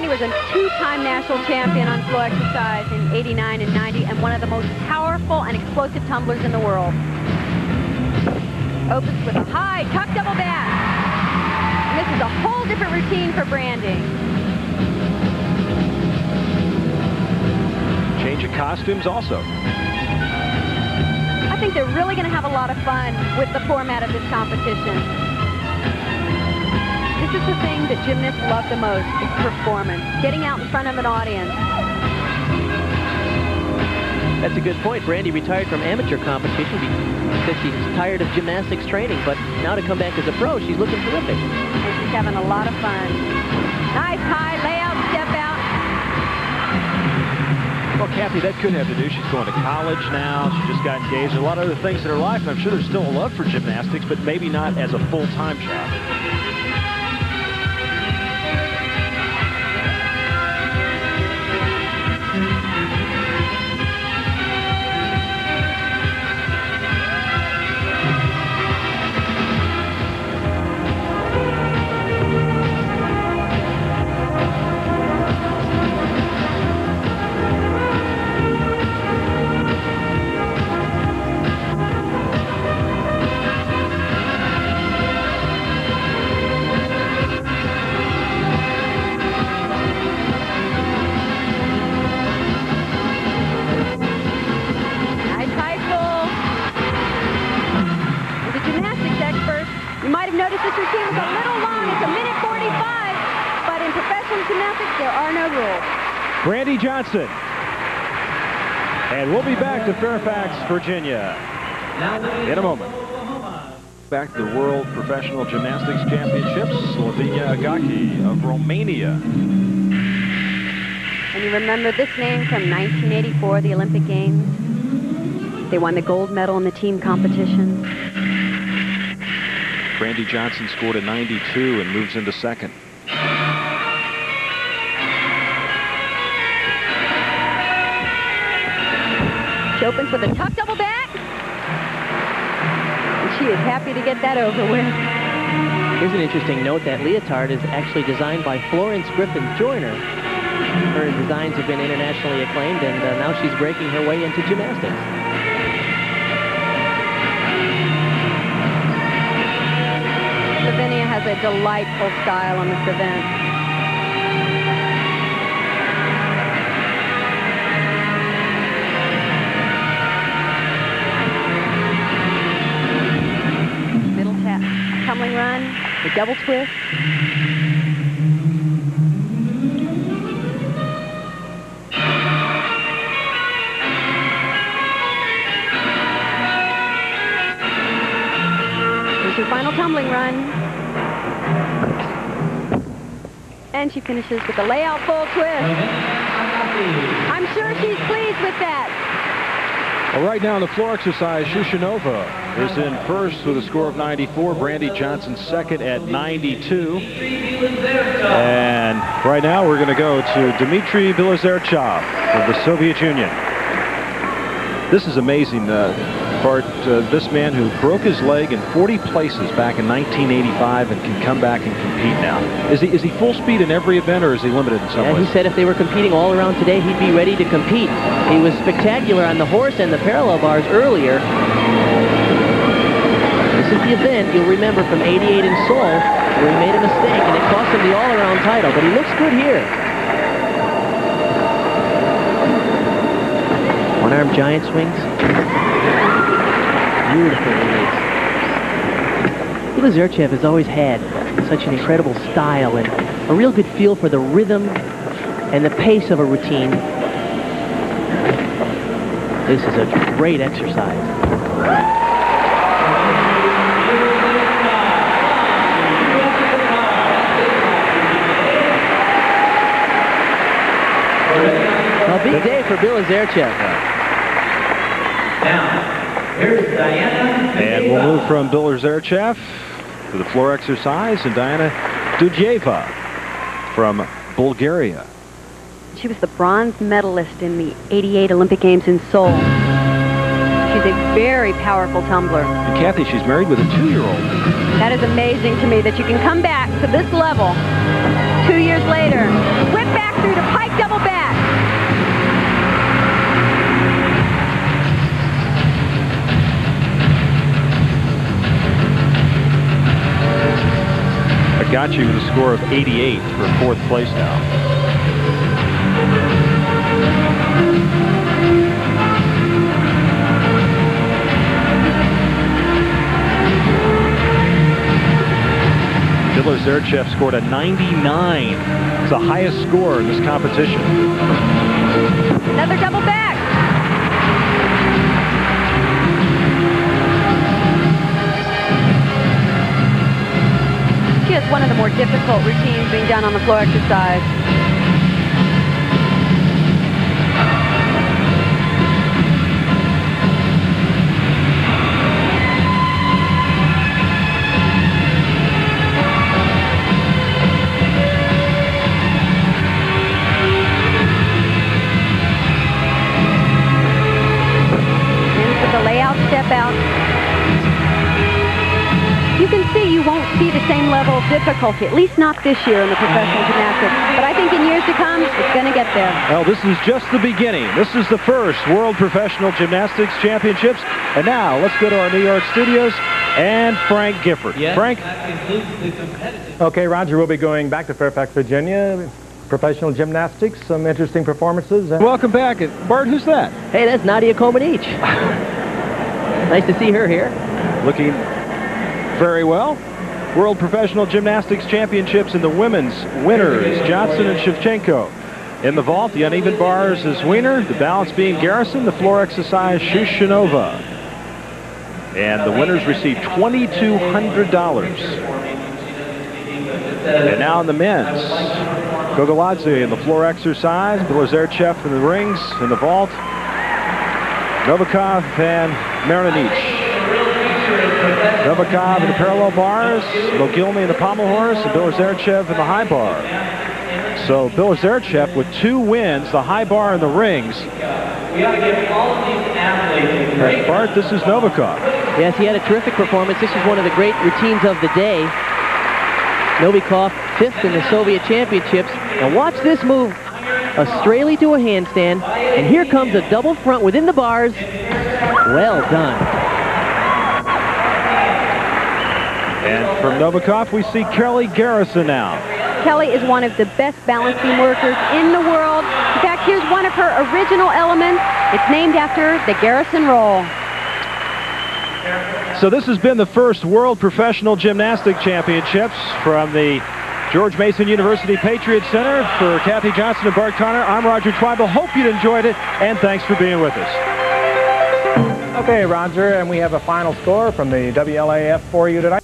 Brandy was a two-time national champion on floor exercise in '89 and '90, and one of the most powerful and explosive tumblers in the world. Opens with a high tuck double back. And this is a whole different routine for Brandy. Change of costumes also. I think they're really going to have a lot of fun with the format of this competition. This is the thing that gymnasts love the most, is performance, getting out in front of an audience. That's a good point. Brandy retired from amateur competition because she's tired of gymnastics training, but now to come back as a pro, she's looking terrific. And she's having a lot of fun. Nice high layout, step out. Well, Kathy, that could have to do. She's going to college now. She just got engaged. There's a lot of other things in her life, and I'm sure there's still a love for gymnastics, but maybe not as a full-time job. Brandy Johnson. And we'll be back to Fairfax, Virginia in a moment. Back to the World Professional Gymnastics Championships, Slovenia Agaki of Romania. And you remember this name from 1984, the Olympic Games? They won the gold medal in the team competition. Brandy Johnson scored a 92 and moves into second. She opens with a tuck double back. And she is happy to get that over with. Here's an interesting note. That leotard is actually designed by Florence Griffin Joyner. Her designs have been internationally acclaimed, and now she's breaking her way into gymnastics. Slovenia has a delightful style on this event. Tumbling run, the double twist. Here's her final tumbling run. And she finishes with a layout full twist. I'm sure she's pleased with that. Well, right now in the floor exercise, Shushanova is in first with a score of 94. Brandy Johnson second at 92. And right now we're going to go to Dmitry Bilazerchov of the Soviet Union. This is amazing part. This man who broke his leg in 40 places back in 1985 and can come back and compete now. Is he full speed in every event, or is he limited in some ways? He said if they were competing all around today, he'd be ready to compete. He was spectacular on the horse and the parallel bars earlier. This is the event you'll remember from '88 in Seoul, where he made a mistake and it cost him the all-around title, but he looks good here. One-arm giant swings. Beautiful release. Bilazerchev has always had such an incredible style and a real good feel for the rhythm and the pace of a routine. This is a great exercise. A big day for Bilazerchev. Now, here's Diana. And we'll move from Bilazerchev to the floor exercise, and Diana Dujeva from Bulgaria. She was the bronze medalist in the '88 Olympic Games in Seoul. She's a very powerful tumbler. And Kathy, she's married with a 2-year-old. That is amazing to me that you can come back to this level 2 years later. Whip back. got you the score of 88 for 4th place now. Zerchev scored a 99. It's the highest score in this competition. Another double back. She has one of the more difficult routines being done on the floor exercise. Step out. You can see you won't see the same level of difficulty, at least not this year in the professional gymnastics. But I think in years to come, it's going to get there. Well, this is just the beginning. This is the first World Professional Gymnastics Championships. And now, let's go to our New York studios and Frank Gifford. Yes, Frank? that concludes the competitive. Okay, Roger, we'll be going back to Fairfax, Virginia. Professional gymnastics, some interesting performances. Welcome back. Bart, who's that? Hey, that's Nadia Comaneci. Nice to see her here. Looking very well. World Professional Gymnastics Championships in the women's winners, Johnson and Shevchenko. In the vault, the uneven bars is Wiener, the balance being Garrison, the floor exercise Shushinova. And the winners receive $2,200. And now in the men's, Gogoladze in the floor exercise, Zerchev in the rings, in the vault, Novikov and Marinich. Novikov in the parallel bars, Mogilny in the pommel horse, and Zerchev in the high bar. So Zerchev with 2 wins, the high bar and the rings. We ought to give all of these athletes a great... Bart, this is Novikov. Yes, he had a terrific performance. This is one of the great routines of the day. Novikov 5th in the Soviet Championships. Now watch this move. A straight to a handstand, and here comes a double front within the bars. Well done. And from Novikov, we see Kelly Garrison now. Kelly is one of the best balance beam workers in the world. In fact, here's one of her original elements. It's named after the Garrison roll. So this has been the first World Professional Gymnastic Championships from the George Mason University Patriot Center. For Kathy Johnson and Bart Connor, I'm Roger Twibel. Hope you enjoyed it, and thanks for being with us. Okay, Roger, and we have a final score from the WLAF for you tonight.